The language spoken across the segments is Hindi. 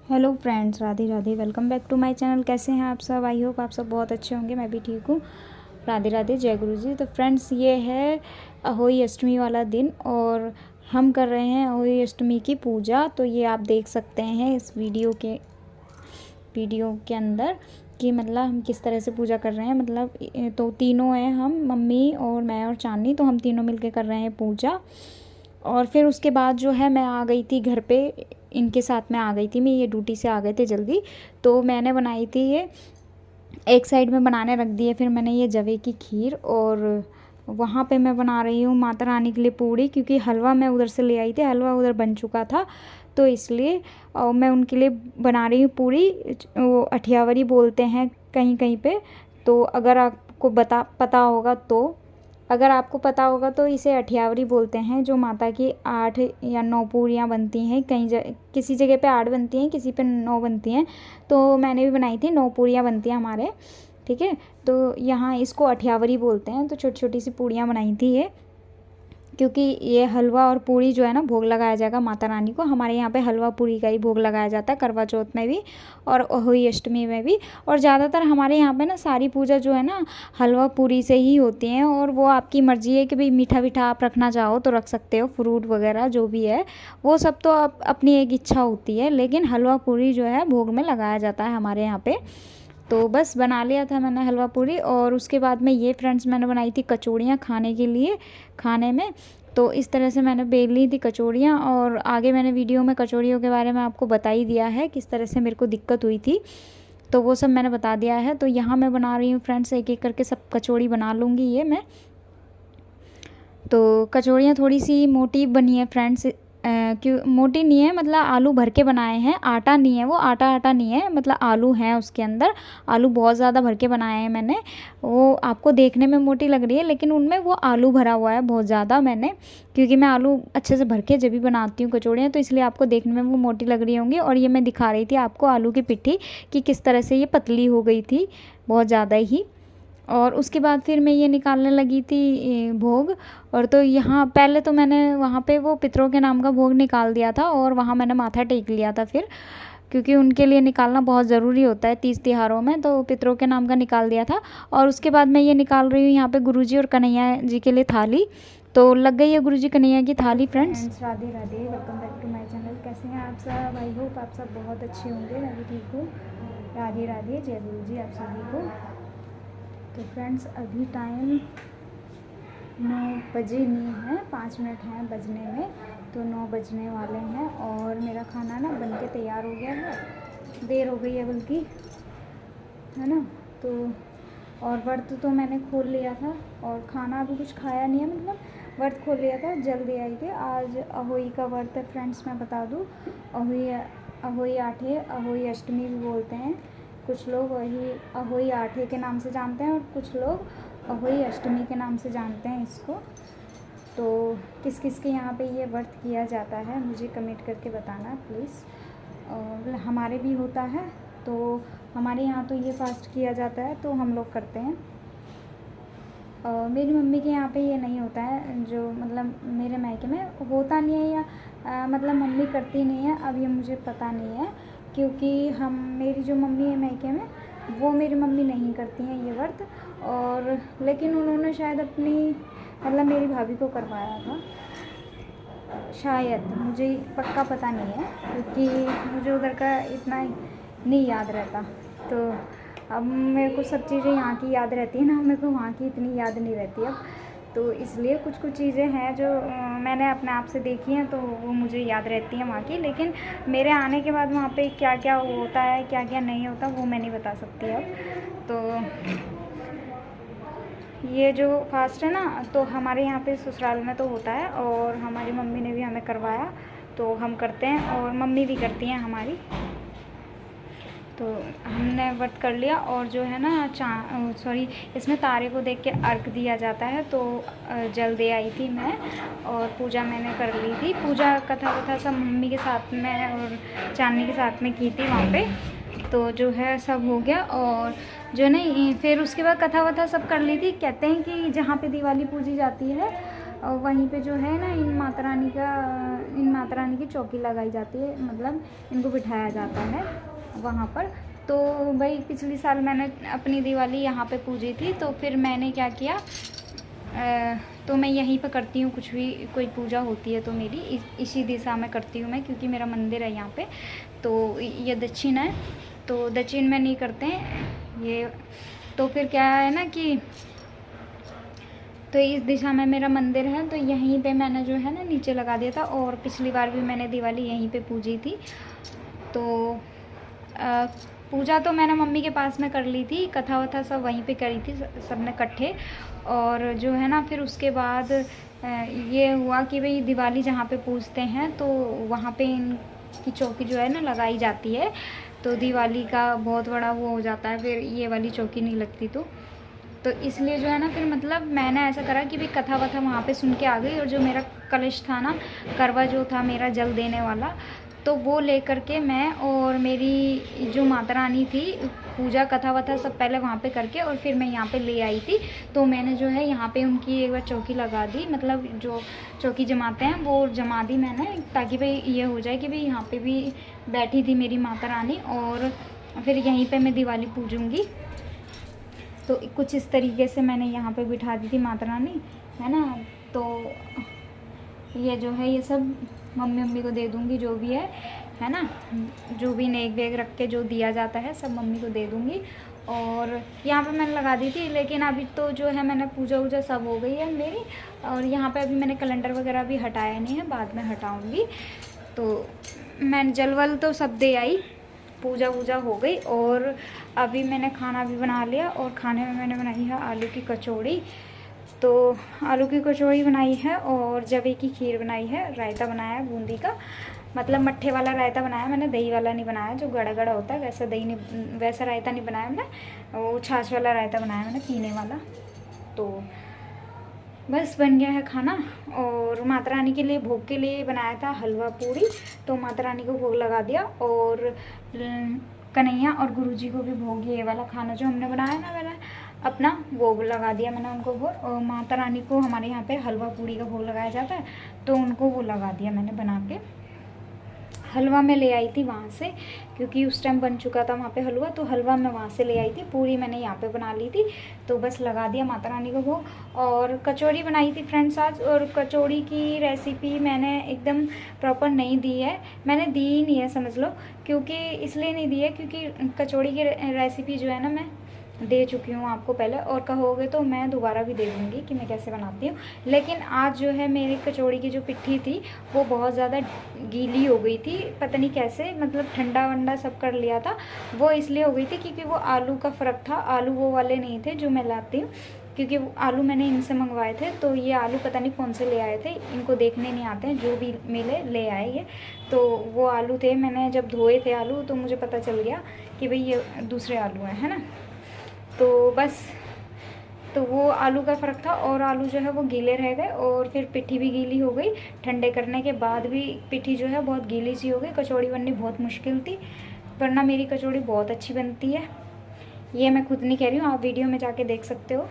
Hello friends, Radhe Radhe. Welcome back to my channel. कैसे हैं आप सब? आई होप आप सब बहुत अच्छे होंगे। मैं भी ठीक हूँ। राधे राधे, जय गुरु जी। तो फ्रेंड्स, ये है अहोई अष्टमी वाला दिन और हम कर रहे हैं अहोई अष्टमी की पूजा। तो ये आप देख सकते हैं इस वीडियो के अंदर कि मतलब हम किस तरह से पूजा कर रहे हैं। मतलब तो तीनों हैं, हम, मम्मी और मैं और चांदनी, तो हम तीनों मिलके कर रहे हैं पूजा। और फिर उसके बाद जो है मैं आ गई थी घर पे, इनके साथ में आ गई थी मैं। ये ड्यूटी से आ गए थे जल्दी, तो मैंने बनाई थी ये, एक साइड में बनाने रख दिए। फिर मैंने ये जवे की खीर और वहाँ पे मैं बना रही हूँ माता रानी के लिए पूड़ी, क्योंकि हलवा मैं उधर से ले आई थी, हलवा उधर बन चुका था, तो इसलिए और मैं उनके लिए बना रही हूँ पूड़ी। वो अठियावरी बोलते हैं कहीं कहीं पे। तो अगर आपको पता होगा तो इसे अठियावरी बोलते हैं, जो माता की 8 या 9 पूरियाँ बनती हैं। किसी जगह पे 8 बनती हैं, किसी पे 9 बनती हैं। तो मैंने भी बनाई थी, 9 पूरियाँ बनती हैं हमारे, ठीक है। तो यहाँ इसको अठियावरी बोलते हैं। तो छोटी छोटी सी पूड़ियाँ बनाई थी ये, क्योंकि ये हलवा और पूड़ी जो है ना, भोग लगाया जाएगा माता रानी को। हमारे यहाँ पे हलवा पूड़ी का ही भोग लगाया जाता है, करवा चौथ में भी और अहोई अष्टमी में भी। और ज़्यादातर हमारे यहाँ पे ना सारी पूजा जो है ना हलवा पूड़ी से ही होती हैं। और वो आपकी मर्ज़ी है कि भाई मीठा मीठा आप रखना चाहो तो रख सकते हो, फ्रूट वगैरह जो भी है वो सब तो आप अपनी एक इच्छा होती है। लेकिन हलवा पूड़ी जो है भोग में लगाया जाता है हमारे यहाँ पे। तो बस बना लिया था मैंने हलवा पूड़ी। और उसके बाद में ये फ्रेंड्स मैंने बनाई थी कचौड़ियाँ खाने के लिए, खाने में। तो इस तरह से मैंने बेल ली थी कचौड़ियाँ। और आगे मैंने वीडियो में कचौड़ियों के बारे में आपको बता ही दिया है, किस तरह से मेरे को दिक्कत हुई थी, तो वो सब मैंने बता दिया है। तो यहाँ मैं बना रही हूँ फ्रेंड्स, एक एक करके सब कचौड़ी बना लूँगी ये मैं। तो कचौड़ियाँ थोड़ी सी मोटी बनी है फ्रेंड्स, क्यों मोटी नहीं है, मतलब आलू भर के बनाए हैं, आटा नहीं है, वो आटा आटा नहीं है, मतलब आलू हैं उसके अंदर। आलू बहुत ज़्यादा भर के बनाए हैं मैंने। वो आपको देखने में मोटी लग रही है, लेकिन उनमें वो आलू भरा हुआ है बहुत ज़्यादा मैंने, क्योंकि मैं आलू अच्छे से भर के जब भी बनाती हूँ कचौड़ियाँ, तो इसलिए आपको देखने में वो मोटी लग रही होंगी। और ये मैं दिखा रही थी आपको आलू की पिट्ठी कि किस तरह से ये पतली हो गई थी, बहुत ज़्यादा ही। और उसके बाद फिर मैं ये निकालने लगी थी भोग। और तो यहाँ पहले तो मैंने वहाँ पे वो पितरों के नाम का भोग निकाल दिया था, और वहाँ मैंने माथा टेक लिया था फिर, क्योंकि उनके लिए निकालना बहुत ज़रूरी होता है तीज त्योहारों में। तो पितरों के नाम का निकाल दिया था। और उसके बाद मैं ये निकाल रही हूँ यहाँ पे गुरुजी और कन्हैया जी के लिए थाली। तो लग गई है गुरुजी कन्हैया की थाली friends. Radhe Radhe, welcome back to my channel. कैसे हैं आप सब? आई होप आप सब बहुत अच्छे होंगे। मैं भी ठीक हूँ। राधे राधे, जय गुरुजी आप सभी को। तो फ्रेंड्स, अभी टाइम 9 बजे नहीं है, 5 मिनट हैं बजने में, तो 9 बजने वाले हैं। और मेरा खाना ना बन के तैयार हो गया है, देर हो गई है बल्कि, है ना। तो और व्रत तो मैंने खोल लिया था, और खाना अभी कुछ खाया नहीं है, मतलब व्रत खोल लिया था, जल्दी आई थी। आज अहोई का व्रत है फ्रेंड्स, मैं बता दूँ। अहोई आठे, अहोई अष्टमी भी बोलते हैं। कुछ लोग वही अहोई आठे के नाम से जानते हैं, और कुछ लोग अहोई अष्टमी के नाम से जानते हैं इसको। तो किस किस के यहाँ पे ये व्रत किया जाता है मुझे कमेंट करके बताना प्लीज़। और हमारे भी होता है, तो हमारे यहाँ तो ये फास्ट किया जाता है, तो हम लोग करते हैं। मेरी मम्मी के यहाँ पे ये नहीं होता है, जो मतलब मेरे मायके में होता नहीं है, या मतलब मम्मी करती नहीं है। अब ये मुझे पता नहीं है, क्योंकि मेरी जो मम्मी है मायके में, वो मेरी मम्मी नहीं करती हैं ये व्रत। और लेकिन उन्होंने शायद अपनी मतलब मेरी भाभी को करवाया था शायद, मुझे पक्का पता नहीं है, क्योंकि मुझे उधर का इतना नहीं याद रहता। तो अब मेरे को सब चीज़ें यहाँ की याद रहती है ना, मेरे को वहाँ की इतनी याद नहीं रहती अब। तो इसलिए कुछ कुछ चीज़ें हैं जो मैंने अपने आप से देखी हैं, तो वो मुझे याद रहती हैं वहाँ की। लेकिन मेरे आने के बाद वहाँ पे क्या क्या होता है, क्या क्या नहीं होता, वो मैं नहीं बता सकती अब। तो ये जो फास्ट है ना, तो हमारे यहाँ पे ससुराल में तो होता है, और हमारी मम्मी ने भी हमें करवाया, तो हम करते हैं, और मम्मी भी करती हैं हमारी। तो हमने व्रत कर लिया। और जो है ना इसमें तारे को देख के अर्घ दिया जाता है, तो जल दे आई थी मैं, और पूजा मैंने कर ली थी। पूजा कथा वथा सब मम्मी के साथ में और चांदनी के साथ में की थी वहाँ पे। तो जो है सब हो गया। और जो नहीं फिर उसके बाद कथा वथा सब कर ली थी। कहते हैं कि जहाँ पे दिवाली पूजी जाती है और वहीं पे जो है ना इन माता रानी की चौकी लगाई जाती है, मतलब इनको बिठाया जाता है वहाँ पर। तो भाई पिछली साल मैंने अपनी दिवाली यहाँ पे पूजी थी, तो फिर मैंने क्या किया, तो मैं यहीं पे करती हूँ, कुछ भी कोई पूजा होती है तो मेरी इसी दिशा में करती हूँ मैं, क्योंकि मेरा मंदिर है यहाँ पे। तो ये दक्षिण है, तो दक्षिण में नहीं करते हैं ये। तो फिर क्या है ना कि तो इस दिशा में मेरा मंदिर है, तो यहीं पे मैंने जो है ना नीचे लगा दिया था। और पिछली बार भी मैंने दिवाली यहीं पे पूजी थी। तो पूजा तो मैंने मम्मी के पास में कर ली थी, कथा वथा सब वहीं पे करी थी सबने इकट्ठे। और जो है ना फिर उसके बाद ये हुआ कि भाई दिवाली जहाँ पे पूजते हैं तो वहाँ पे इनकी चौकी जो है ना लगाई जाती है। तो दिवाली का बहुत बड़ा वो हो जाता है, फिर ये वाली चौकी नहीं लगती। तो इसलिए जो है ना फिर मतलब मैंने ऐसा करा कि भाई कथा वथा वहाँ पे सुन के आ गई। और जो मेरा कलश था ना, करवा जो था मेरा जल देने वाला, तो वो लेकर के मैं और मेरी जो माता रानी थी, पूजा कथा वथा सब पहले वहाँ पे करके और फिर मैं यहाँ पे ले आई थी। तो मैंने जो है यहाँ पे उनकी एक बार चौकी लगा दी, मतलब जो चौकी जमाते हैं वो जमा दी मैंने, ताकि भाई ये हो जाए कि भाई यहाँ पे भी बैठी थी मेरी माता रानी और फिर यहीं पर मैं दिवाली पूजूँगी। तो कुछ इस तरीके से मैंने यहाँ पे बिठा दी थी माता रानी, है ना। तो ये जो है ये सब मम्मी को दे दूँगी, जो भी है ना, जो भी नेक वेग रख के जो दिया जाता है सब मम्मी को दे दूँगी। और यहाँ पे मैंने लगा दी थी, लेकिन अभी तो जो है मैंने पूजा वूजा सब हो गई है मेरी। और यहाँ पे अभी मैंने कैलेंडर वगैरह भी हटाया नहीं है, बाद में हटाऊँगी। तो मैंने जल वल तो सब दे आई, पूजा वूजा हो गई। और अभी मैंने खाना भी बना लिया, और खाने में मैंने बनाई है आलू की कचौड़ी। तो आलू की कचौड़ी बनाई है और जवे की खीर बनाई है, रायता बनाया है बूंदी का, मतलब मट्ठे वाला रायता बनाया मैंने, दही वाला नहीं बनाया जो गड़ा गड़ा होता है, वैसा दही नहीं, वैसा रायता नहीं बनाया मैंने, वो छाछ वाला रायता बनाया मैंने पीने वाला। तो बस बन गया है खाना। और माता रानी के लिए भोग के लिए बनाया था हलवा पूरी, तो माता रानी को भोग लगा दिया। और कन्हैया और गुरुजी को भी भोग, ये वाला खाना जो हमने बनाया ना मैंने अपना, वो लगा दिया मैंने उनको भोग। और माता रानी को हमारे यहाँ पे हलवा पूरी का भोग लगाया जाता है, तो उनको वो लगा दिया मैंने बना के। हलवा मैं ले आई थी वहाँ से, क्योंकि उस टाइम बन चुका था वहाँ पे हलवा, तो हलवा मैं वहाँ से ले आई थी। पूरी मैंने यहाँ पे बना ली थी, तो बस लगा दिया माता रानी को भोग। और कचौड़ी बनाई थी फ्रेंड्स आज, और कचौड़ी की रेसिपी मैंने एकदम प्रॉपर नहीं दी है, मैंने दी ही नहीं है समझ लो। क्योंकि इसलिए नहीं दी है क्योंकि कचौड़ी की रेसिपी जो है ना मैं दे चुकी हूँ आपको पहले, और कहोगे तो मैं दोबारा भी दे दूँगी कि मैं कैसे बनाती हूँ। लेकिन आज जो है मेरी कचौड़ी की जो पिट्ठी थी वो बहुत ज़्यादा गीली हो गई थी, पता नहीं कैसे, मतलब ठंडा वंडा सब कर लिया था, वो इसलिए हो गई थी क्योंकि वो आलू का फ़र्क था। आलू वो वाले नहीं थे जो मैं लाती हूँ, क्योंकि आलू मैंने इनसे मंगवाए थे। तो ये आलू पता नहीं कौन से ले आए थे, इनको देखने नहीं आते हैं, जो भी मिले ले आए ये। तो वो आलू थे, मैंने जब धोए थे आलू तो मुझे पता चल गया कि भाई ये दूसरे आलू हैं, है ना। तो बस, तो वो आलू का फ़र्क था, और आलू जो है वो गीले रह गए, और फिर पिट्ठी भी गीली हो गई। ठंडे करने के बाद भी पिट्ठी जो है बहुत गीली सी हो गई। कचौड़ी बननी बहुत मुश्किल थी, वरना मेरी कचौड़ी बहुत अच्छी बनती है। ये मैं खुद नहीं कह रही हूँ, आप वीडियो में जाके देख सकते हो।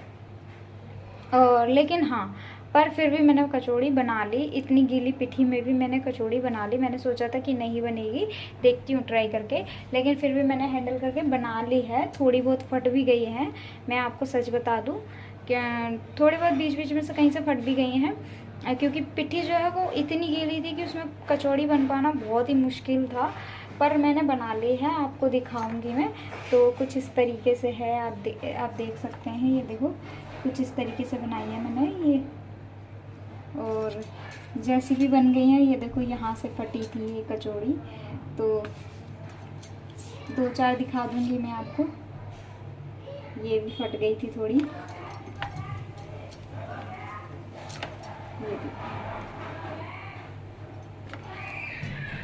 और लेकिन हाँ, पर फिर भी मैंने कचौड़ी बना ली, इतनी गीली पिट्ठी में भी मैंने कचौड़ी बना ली। मैंने सोचा था कि नहीं बनेगी, देखती हूँ ट्राई करके, लेकिन फिर भी मैंने हैंडल करके बना ली है। थोड़ी बहुत फट भी गई है, मैं आपको सच बता दूँ, क्या थोड़ी बहुत बीच बीच में से कहीं से फट भी गई हैं, क्योंकि पिट्ठी जो है वो इतनी गीली थी कि उसमें कचौड़ी बन पाना बहुत ही मुश्किल था। पर मैंने बना ली है, आपको दिखाऊंगी मैं। तो कुछ इस तरीके से है, आप देख सकते हैं, ये देखो कुछ इस तरीके से बनाई है मैंने ये, और जैसी भी बन गई है। ये देखो यहाँ से फटी थी ये कचौड़ी, तो 2-4 दिखा दूंगी मैं आपको। ये भी फट गई थी थोड़ी, ये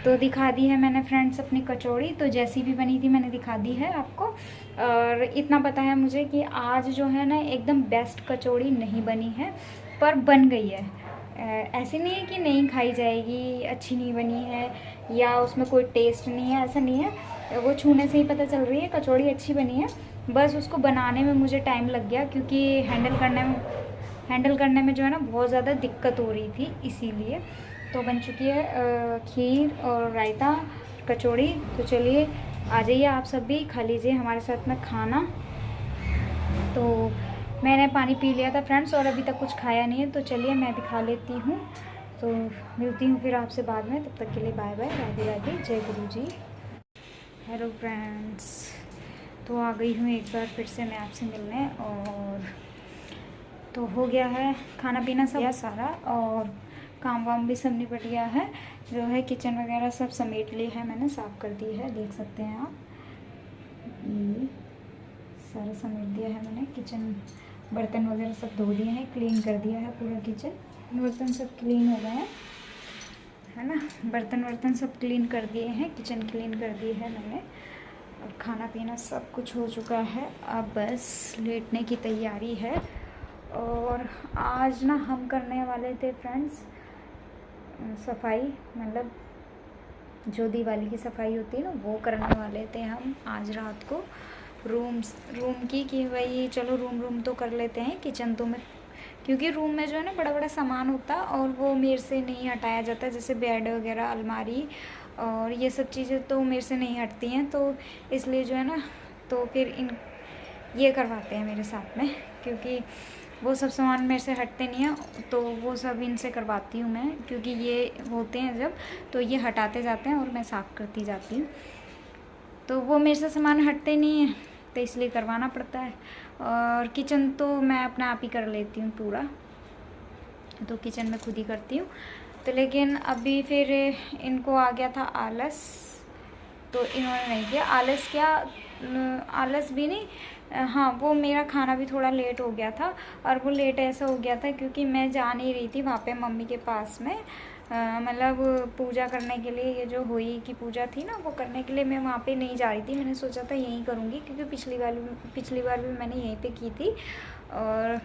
तो दिखा दी है मैंने फ्रेंड्स अपनी कचौड़ी। तो जैसी भी बनी थी मैंने दिखा दी है आपको। और इतना पता है मुझे कि आज जो है ना एकदम बेस्ट कचौड़ी नहीं बनी है, पर बन गई है। ऐसे नहीं है कि नहीं खाई जाएगी, अच्छी नहीं बनी है या उसमें कोई टेस्ट नहीं है, ऐसा नहीं है। वो छूने से ही पता चल रही है कचौड़ी अच्छी बनी है। बस उसको बनाने में मुझे टाइम लग गया, क्योंकि हैंडल करने में हैंडल करने में जो है ना बहुत ज़्यादा दिक्कत हो रही थी, इसीलिए। तो बन चुकी है खीर और रायता, कचौड़ी। तो चलिए आ जाइए आप सब भी खा लीजिए हमारे साथ में खाना। तो मैंने पानी पी लिया था फ्रेंड्स और अभी तक कुछ खाया नहीं है, तो चलिए मैं भी खा लेती हूँ। तो मिलती हूँ फिर आपसे बाद में, तब तक के लिए बाय बाय, राधे राधे, जय गुरु जी। हेलो फ्रेंड्स, तो आ गई हूँ एक बार फिर से मैं आपसे मिलने। और तो हो गया है खाना पीना सब सारा, और काम वाम भी सब निपट गया है। जो है किचन वगैरह सब समेट ली है मैंने, साफ़ कर दी है, देख सकते हैं आप। ये सारा समेट दिया है मैंने, किचन बर्तन वगैरह सब धो दिए हैं, क्लीन कर दिया है पूरा किचन। बर्तन सब क्लीन हो गए हैं, है ना। बर्तन वर्तन सब क्लीन कर दिए हैं, किचन क्लीन कर दी है मैंने, और खाना पीना सब कुछ हो चुका है। अब बस लेटने की तैयारी है। और आज ना हम करने वाले थे फ्रेंड्स सफाई, मतलब जो दिवाली की सफाई होती है ना, वो करने वाले थे हम आज रात को रूम की, कि भाई चलो रूम तो कर लेते हैं, किचन तो मैं, क्योंकि रूम में जो है ना बड़ा बड़ा सामान होता है और वो मेरे से नहीं हटाया जाता, जैसे बेड वगैरह, अलमारी और ये सब चीज़ें तो मेरे से नहीं हटती हैं। तो इसलिए जो है ना, तो फिर ये करवाते हैं मेरे साथ में, क्योंकि वो सब सामान मेरे से हटते नहीं हैं, तो वो सब इनसे करवाती हूँ मैं, क्योंकि ये होते हैं जब, तो ये हटाते जाते हैं और मैं साफ़ करती जाती हूँ। तो वो मेरे से सामान हटते नहीं हैं, तो इसलिए करवाना पड़ता है। और किचन तो मैं अपने आप ही कर लेती हूँ पूरा, तो किचन में खुद ही करती हूँ। तो लेकिन अभी फिर इनको आ गया था आलस, तो इन्होंने नहीं किया। आलस क्या, आलस भी नहीं, हाँ वो मेरा खाना भी थोड़ा लेट हो गया था। और वो लेट ऐसा हो गया था क्योंकि मैं जा नहीं रही थी वहाँ पे मम्मी के पास में, मतलब पूजा करने के लिए, ये जो होई की पूजा थी ना, वो करने के लिए मैं वहाँ पे नहीं जा रही थी। मैंने सोचा था यहीं करूँगी, क्योंकि पिछली बार भी मैंने यहीं पे की थी। और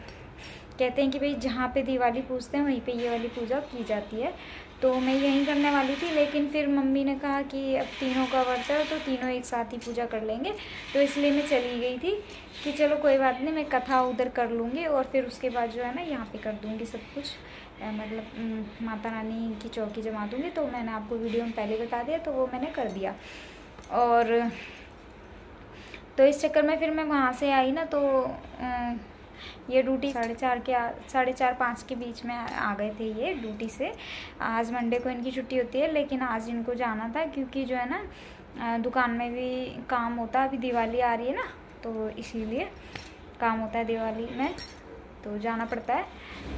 कहते हैं कि भाई जहाँ पे दिवाली पूजते हैं वहीं पे ये वाली पूजा की जाती है, तो मैं यहीं करने वाली थी। लेकिन फिर मम्मी ने कहा कि अब तीनों का व्रत है तो तीनों एक साथ ही पूजा कर लेंगे, तो इसलिए मैं चली गई थी कि चलो कोई बात नहीं, मैं कथा उधर कर लूँगी और फिर उसके बाद जो है ना यहाँ पे कर दूँगी सब कुछ, मतलब माता रानी की चौकी जमा दूँगी। तो मैंने आपको वीडियो में पहले बता दिया, तो वो मैंने कर दिया। और तो इस चक्कर में फिर मैं वहाँ से आई ना, तो ये ड्यूटी 4:30 5 के बीच में आ गए थे ये ड्यूटी से। आज मंडे को इनकी छुट्टी होती है, लेकिन आज इनको जाना था, क्योंकि जो है ना दुकान में भी काम होता है। अभी दिवाली आ रही है ना, तो इसीलिए काम होता है दिवाली में, तो जाना पड़ता है,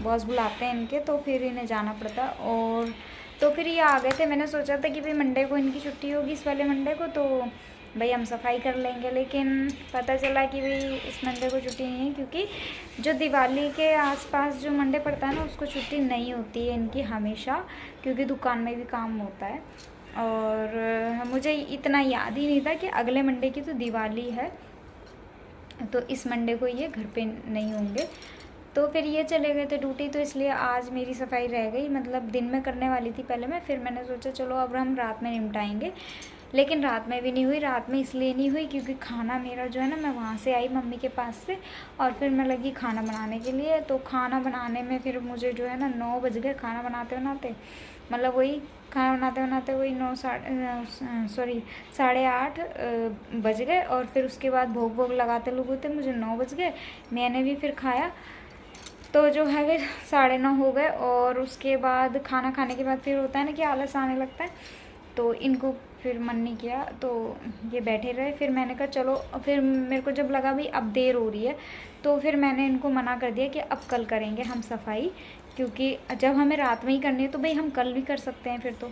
बॉस बुलाते हैं इनके, तो फिर इन्हें जाना पड़ता है। और तो फिर ये आ गए थे। मैंने सोचा था कि भाई मंडे को इनकी छुट्टी होगी, इस वाले मंडे को, तो भाई हम सफाई कर लेंगे। लेकिन पता चला कि भाई इस मंडे को छुट्टी नहीं है, क्योंकि जो दिवाली के आसपास जो मंडे पड़ता है ना, उसको छुट्टी नहीं होती है इनकी हमेशा, क्योंकि दुकान में भी काम होता है। और मुझे इतना याद ही नहीं था कि अगले मंडे की तो दिवाली है, तो इस मंडे को ये घर पे नहीं होंगे। तो फिर ये चले गए थे ड्यूटी, तो इसलिए आज मेरी सफाई रह गई। मतलब दिन में करने वाली थी पहले मैं, फिर मैंने सोचा चलो अब हम रात में निपटाएंगे, लेकिन रात में भी नहीं हुई। रात में इसलिए नहीं हुई क्योंकि खाना मेरा जो है ना, मैं वहाँ से आई मम्मी के पास से, और फिर मैं लगी खाना बनाने के लिए। तो खाना बनाने में फिर मुझे जो है ना 9 बज गए खाना बनाते बनाते, मतलब वही खाना बनाते बनाते वही 8:30 बज गए। और फिर उसके बाद भोग लगाते लोग मुझे 9 बज गए। मैंने भी फिर खाया, तो जो है फिर 9:30 हो गए। और उसके बाद खाना खाने के बाद फिर होता है ना कि आलस आने लगता है, तो इनको फिर मन नहीं किया, तो ये बैठे रहे। फिर मैंने कहा चलो, फिर मेरे को जब लगा भाई अब देर हो रही है, तो फिर मैंने इनको मना कर दिया कि अब कल करेंगे हम सफाई, क्योंकि जब हमें रात में ही करनी है तो भाई हम कल भी कर सकते हैं। फिर तो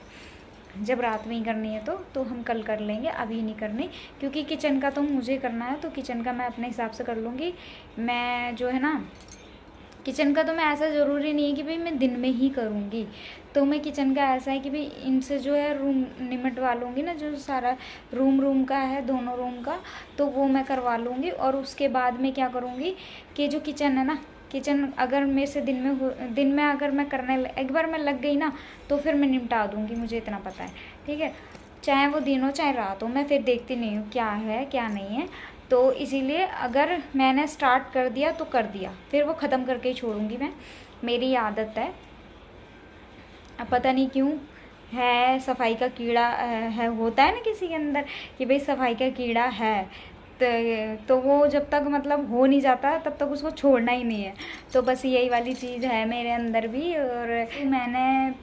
जब रात में ही करनी है तो हम कल कर लेंगे, अभी नहीं करनी, क्योंकि किचन का तो मुझे करना है, तो किचन का मैं अपने हिसाब से कर लूँगी। मैं जो है ना किचन का तो मैं ऐसा ज़रूरी नहीं है कि भाई मैं दिन में ही करूँगी, तो मैं किचन का ऐसा है कि भाई इनसे जो है रूम निमटवा लूँगी ना, जो सारा रूम का है दोनों रूम का, तो वो मैं करवा लूँगी। और उसके बाद में क्या करूँगी कि जो किचन है ना, किचन अगर मेरे से दिन में अगर मैं करने एक बार मैं लग गई ना, तो फिर मैं निपटा दूँगी, मुझे इतना पता है, ठीक है। चाहे वो दिन हो चाहे रात हो, मैं फिर देखती नहीं हूँ क्या है क्या नहीं है। तो तो इसीलिए अगर मैंने स्टार्ट कर दिया तो कर दिया, फिर वो ख़त्म करके ही छोड़ूंगी मैं, मेरी आदत है। अब पता नहीं क्यों है, सफाई का कीड़ा है, होता है ना किसी के अंदर कि भाई सफाई का कीड़ा है, तो वो जब तक मतलब हो नहीं जाता तब तक उसको छोड़ना ही नहीं है। तो बस यही वाली चीज़ है मेरे अंदर भी। और मैंने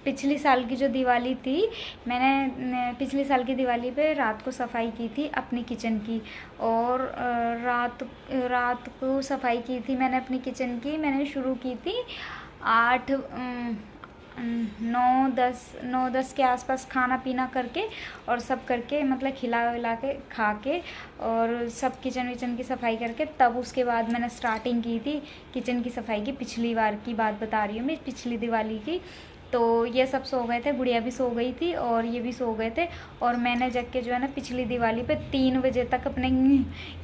पिछली साल की जो दिवाली थी, मैंने पिछले साल की दिवाली पे रात को सफाई की थी अपनी किचन की। और रात को सफाई की थी मैंने अपनी किचन की। मैंने शुरू की थी 8 9 10 के आसपास, खाना पीना करके और सब करके, मतलब खिला विला के खा के और सब किचन विचन की सफाई करके, तब उसके बाद मैंने स्टार्टिंग की थी किचन की सफाई की। पिछली बार की बात बता रही हूँ मैं, पिछली दिवाली की। तो ये सब सो गए थे, गुड़िया भी सो गई थी और ये भी सो गए थे। और मैंने जग के जो है ना पिछली दिवाली पे 3 बजे तक अपने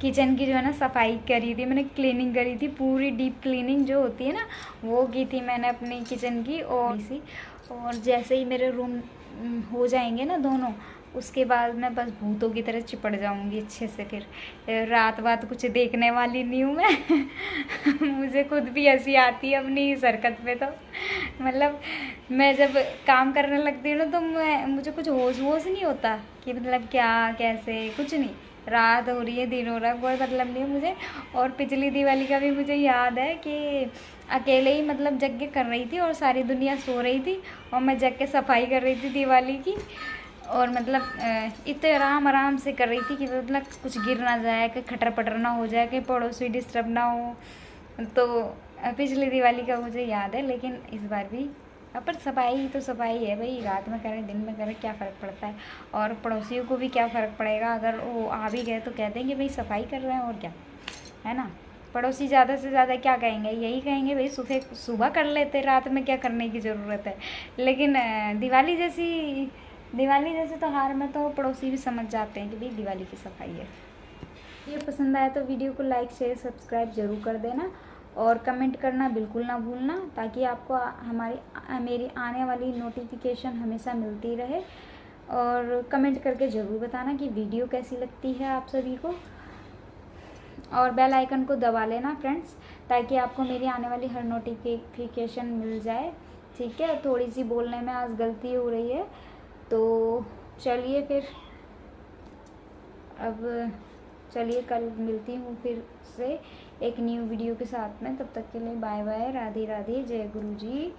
किचन की जो है ना सफाई करी थी, मैंने क्लीनिंग करी थी, पूरी डीप क्लीनिंग जो होती है ना वो की थी मैंने अपनी किचन की। और जैसे ही मेरे रूम हो जाएंगे ना दोनों, उसके बाद मैं बस भूतों की तरह चिपट जाऊंगी अच्छे से। फिर रात बात कुछ देखने वाली नहीं हूँ मैं। मुझे खुद भी हंसी आती है अपनी इस हरकत पे। तो मतलब मैं जब काम करने लगती हूँ ना तो मुझे कुछ होश वोश नहीं होता कि मतलब क्या कैसे, कुछ नहीं। रात हो रही है दिन हो रहा है, कोई मतलब नहीं है मुझे। और पिछली दिवाली का भी मुझे याद है कि अकेले ही मतलब जग के कर रही थी और सारी दुनिया सो रही थी और मैं जग के सफाई कर रही थी दिवाली की। और मतलब इतने आराम आराम से कर रही थी कि मतलब कुछ गिर ना जाए, कि खटर पटर ना हो जाए, कि पड़ोसी डिस्टर्ब ना हो। तो पिछली दिवाली का मुझे याद है। लेकिन इस बार भी पर सफाई तो सफाई है भाई, रात में करें दिन में करें क्या फ़र्क पड़ता है। और पड़ोसियों को भी क्या फ़र्क पड़ेगा, अगर वो आ भी गए तो कह देंगे भाई सफाई कर रहे हैं और क्या है ना। पड़ोसी ज़्यादा से ज़्यादा क्या कहेंगे, यही कहेंगे भाई सुबह सुबह कर लेते, रात में क्या करने की ज़रूरत है। लेकिन दिवाली जैसे त्योहार में तो पड़ोसी भी समझ जाते हैं कि भाई दिवाली की सफाई है। ये पसंद आया तो वीडियो को लाइक शेयर सब्सक्राइब ज़रूर कर देना और कमेंट करना बिल्कुल ना भूलना, ताकि आपको मेरी आने वाली नोटिफिकेशन हमेशा मिलती रहे। और कमेंट करके ज़रूर बताना कि वीडियो कैसी लगती है आप सभी को। और बेल आइकन को दबा लेना फ्रेंड्स, ताकि आपको मेरी आने वाली हर नोटिफिकेशन मिल जाए। ठीक है, थोड़ी सी बोलने में आज गलती हो रही है। तो चलिए फिर, अब चलिए कल मिलती हूँ फिर से एक न्यू वीडियो के साथ में। तब तक के लिए बाय बाय, राधे राधे, जय गुरु जी।